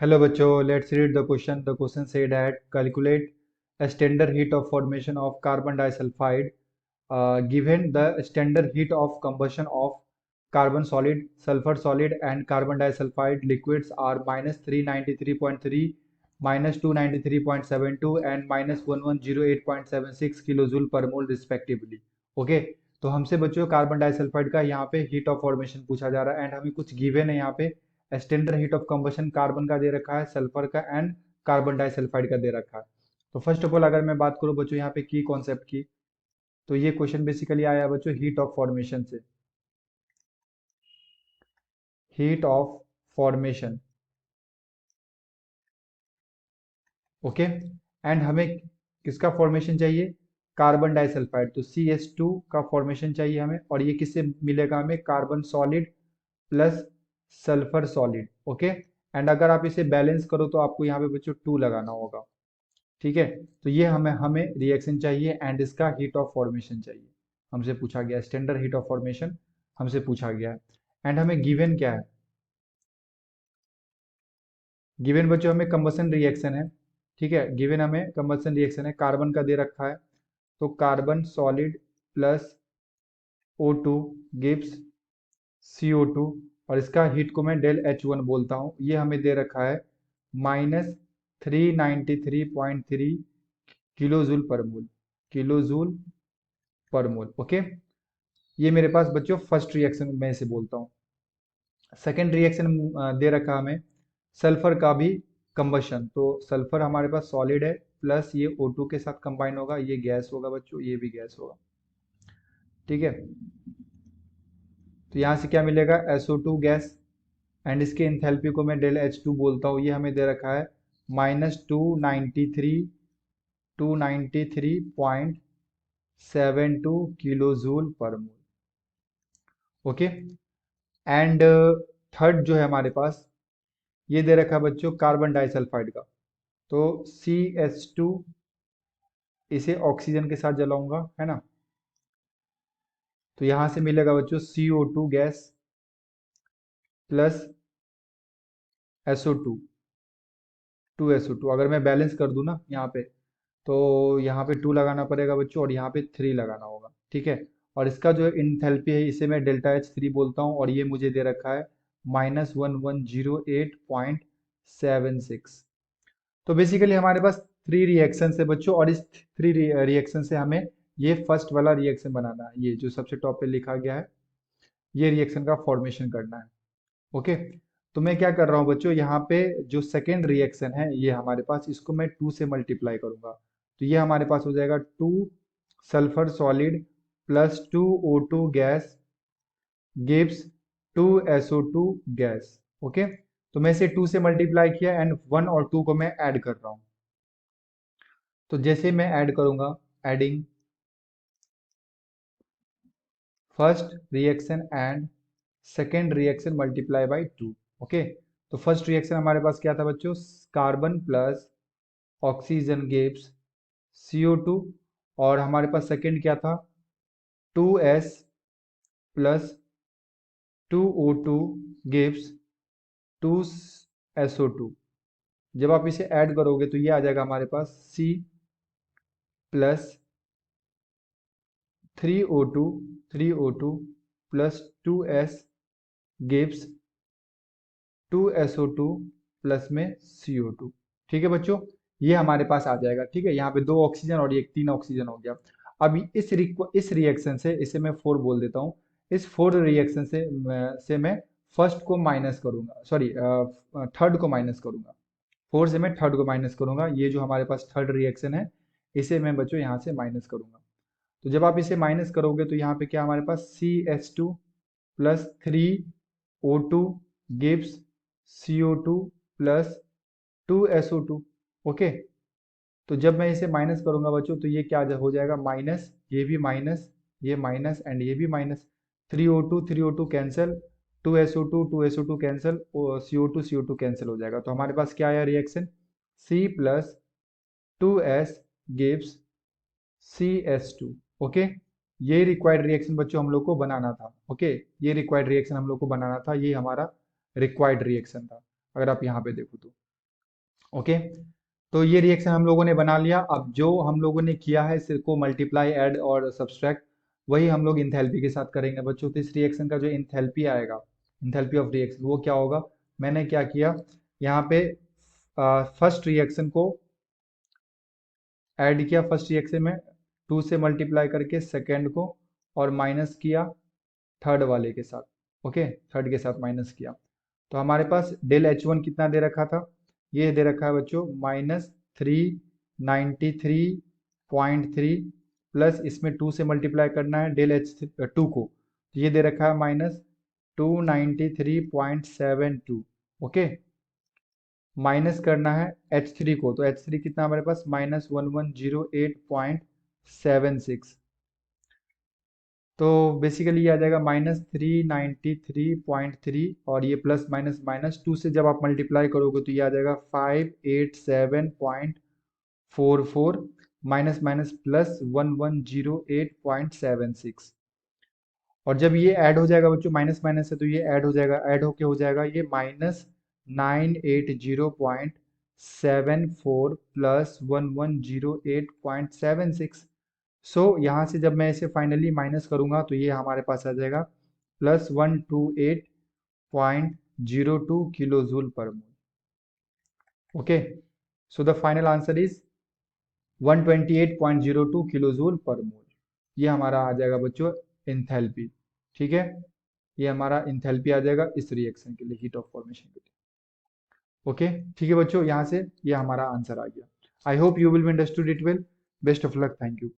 Hello बच्चों, let's read the question. The question said that calculate a standard heat of formation of carbon disulfide. Given the standard heat of combustion of carbon solid, sulfur solid, and carbon disulfide liquids are minus 393.3, minus 293.72, and minus 1108.76 kilojoule पर मोल respectively. Okay, तो हमसे बच्चों carbon disulphide का यहाँ पे heat of formation पूछा जा रहा है एंड हमें कुछ गिवन है यहाँ पे. Standard heat of combustion carbon का दे रखा है, सल्फर का एंड कार्बन डाइसल्फाइड का दे रखा है. तो फर्स्ट ऑफ ऑल अगर मैं बात करूं बच्चों यहाँ पे की कॉन्सेप्ट की, तो ये क्वेश्चन बेसिकली आया है बच्चों हीट ऑफ फॉर्मेशन से. Heat of formation. Okay, and हमें किसका फॉर्मेशन चाहिए? Carbon disulphide. तो CH2 का फॉर्मेशन चाहिए हमें, और ये किससे मिलेगा? हमें carbon solid plus sulphur solid. Okay, and अगर आप इसे बैलेंस करो तो आपको यहाँ पे बच्चों 2 लगाना होगा. ठीक है, तो ये हमें हमें रिएक्शन चाहिए एंड इसका हीट ऑफ फॉर्मेशन चाहिए. हमसे पूछा गया स्टैंडर्ड हीट ऑफ फॉर्मेशन हमसे पूछा गया है. एंड हमें गिवन क्या है? गिवन बच्चों हमें कंबसन रिएक्शन है. ठीक है, गिवन हमें कंबसन रिएक्शन है, कार्बन का दे रखा है. तो carbon solid plus O2 gives CO2, और इसका हीट को मैं डेल H1 बोलता हूँ. ये हमें दे रखा है माइनस 393.3 किलोजूल पर मोल. किलोजूल पर मोल. ओके, ये मेरे पास बच्चों फर्स्ट रिएक्शन में से बोलता हूँ. सेकेंड रिएक्शन दे रखा हमें सल्फर का भी कंबशन. तो सल्फर हमारे पास सॉलिड है, प्लस ये O2 के साथ कंबाइन होगा, ये गैस होगा बच्चों, ये भी गैस होगा. ठीक है, तो यहाँ से क्या मिलेगा? SO2 गैस, एंड इसके इंथैल्पी को मैं डेल H2 बोलता हूँ. ये हमें दे रखा है minus 293.72 kilo joule per mole. Okay, and third जो है हमारे पास, ये दे रखा है बच्चों कार्बन डाइसल्फाइड का. तो CH2, इसे ऑक्सीजन के साथ जलाऊंगा, है ना. तो यहां से मिलेगा बच्चों CO2 gas plus SO2, 2SO2. अगर मैं बैलेंस कर दूं ना यहाँ पे, तो यहाँ पे 2 लगाना पड़ेगा बच्चों, और यहाँ पे 3 लगाना होगा. ठीक है, और इसका जो इंथैल्पी है इसे मैं डेल्टा H3 बोलता हूँ, और ये मुझे दे रखा है माइनस 1108.76. तो बेसिकली हमारे पास 3 रिएक्शन है बच्चों, और इस 3 रिएक्शन से हमें ये फर्स्ट वाला रिएक्शन बनाना है. ये जो सबसे टॉप पे लिखा गया है, ये रिएक्शन का फॉर्मेशन करना है. ओके, तो मैं क्या कर रहा हूँ बच्चों, यहाँ पे जो सेकेंड रिएक्शन है ये हमारे पास, इसको मैं 2 से मल्टीप्लाई करूंगा. तो ये हमारे पास हो जाएगा 2 sulphur solid plus 2O2 gas gives 2SO2 gas. Okay, तो मैं इसे 2 से मल्टीप्लाई किया एंड 1 और 2 को मैं ऐड कर रहा हूँ. तो जैसे मैं ऐड करूंगा, adding first reaction and second reaction multiply by 2. Okay, तो फर्स्ट रिएक्शन हमारे पास क्या था बच्चों? Carbon plus oxygen gives CO2, और हमारे पास सेकेंड क्या था? 2S plus 2O2 gives 2SO2. जब आप इसे ऐड करोगे तो ये आ जाएगा हमारे पास C plus 3O2 plus 2S gives 2SO2 plus में CO2. ठीक है बच्चों, ये हमारे पास आ जाएगा. ठीक है, यहाँ पे 2 ऑक्सीजन और ये 3 ऑक्सीजन हो गया. अब इस रिएक्शन से, इसे मैं 4 बोल देता हूँ. इस 4 रिएक्शन से मैं फर्स्ट को माइनस करूंगा, सॉरी थर्ड को माइनस करूंगा. 4 से मैं थर्ड को माइनस करूंगा. ये जो हमारे पास थर्ड रिएक्शन है, इसे मैं बच्चों यहाँ से माइनस करूंगा. तो जब आप इसे माइनस करोगे तो यहाँ पे क्या हमारे पास CH2 plus 3O2 gives CO2 plus 2SO2. Okay, तो जब मैं इसे माइनस करूंगा बच्चों तो ये क्या हो जाएगा? माइनस, ये भी माइनस, ये माइनस एंड ये भी minus. 3O2 cancel, 2SO2 cancel, CO2 cancel हो जाएगा. तो हमारे पास क्या आया reaction? C plus 2S gives CH2. Okay, ये रिक्वायर्ड रिएक्शन बच्चों हम लोग को बनाना था. ओके, ये रिक्वायर्ड रिएक्शन हम लोग को बनाना था, ये हमारा रिक्वायर्ड रिएक्शन था, अगर आप यहाँ पे देखो तो. ओके, तो ये रिएक्शन हम लोगों ने बना लिया। अब जो हम लोगों ने किया है इसको मल्टीप्लाई, ऐड और सब्सट्रैक्ट, वही हम लोग इंथैल्पी के साथ करेंगे बच्चों। तो इस रिएक्शन का जो इंथैल्पी आएगा, इंथैल्पी ऑफ रिएक्शन, वो क्या होगा? मैंने क्या किया, यहाँ पे फर्स्ट रिएक्शन को ऐड किया, फर्स्ट रिएक्शन में 2 से मल्टीप्लाई करके सेकेंड को, और माइनस किया थर्ड वाले के साथ। ओके, थर्ड के साथ माइनस किया, तो हमारे पास डेल H1 कितना दे रखा था? ये दे रखा है बच्चों -393.3, प्लस इसमें 2 से मल्टीप्लाई करना है डेल H2 को, तो ये दे रखा है -293.72। ओके, माइनस करना है H3 को, तो H3 कितना हमारे पास -1108.76। तो बेसिकली ये आ जाएगा -393.3, और ये प्लस माइनस माइनस 2 से जब आप मल्टीप्लाई करोगे तो ये आ जाएगा 587.44, माइनस माइनस प्लस 1108.76। और जब ये ऐड हो जाएगा बच्चों, माइनस माइनस है तो ये ऐड हो जाएगा, ऐड होके हो जाएगा ये -980.74 प्लस 1108.76। सो यहाँ से जब मैं इसे फाइनली माइनस करूंगा तो ये हमारे पास आ जाएगा +128.02 kilo joule per mole. Okay, so the final answer is 128.02 kilo joule per mole. ये हमारा आ जाएगा बच्चों इंथैल्पी। ठीक है, ये हमारा इंथैल्पी आ जाएगा इस रिएक्शन के लिए, हीट ऑफ फॉर्मेशन के लिए। ओके, ठीक है बच्चों, यहाँ से ये हमारा आंसर आ गया। I hope you will be understood it well. Best of luck, thank you.